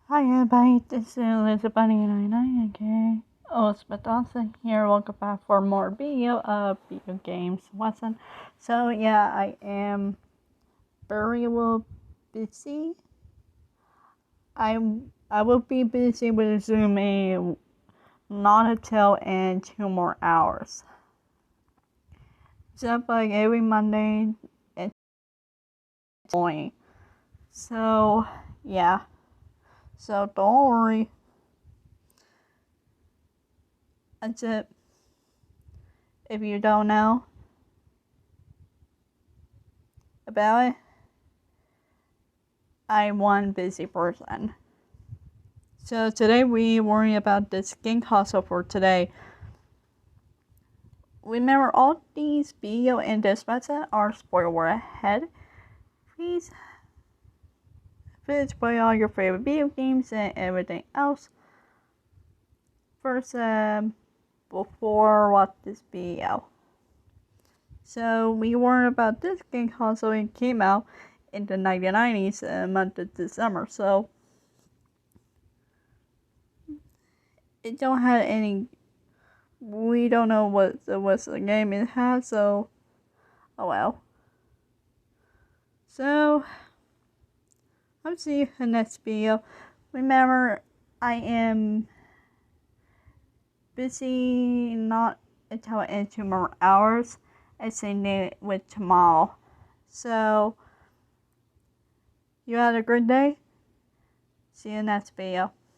Hi everybody, this is Elizabeth99, okay? Elizabeth Dawson here. Welcome back for more video of video games lesson. So yeah, I am very well busy. I will be busy with Zoom not until in 2 more hours. Just like every Monday and morning. So yeah. So don't worry. That's it. If you don't know about it, I'm one busy person. So today we worry about this game console for today. Remember, all these video and this method are spoiler ahead. Please play all your favorite video games and everything else first before watch this video. So we worry about this game console. It came out in the 1990s, month of December. So it don't have any. We don't know what the game it has. So oh well. So I'll see you in the next video. Remember, I am busy not until in 2 more hours. I say with tomorrow. So you had a good day. See you in the next video.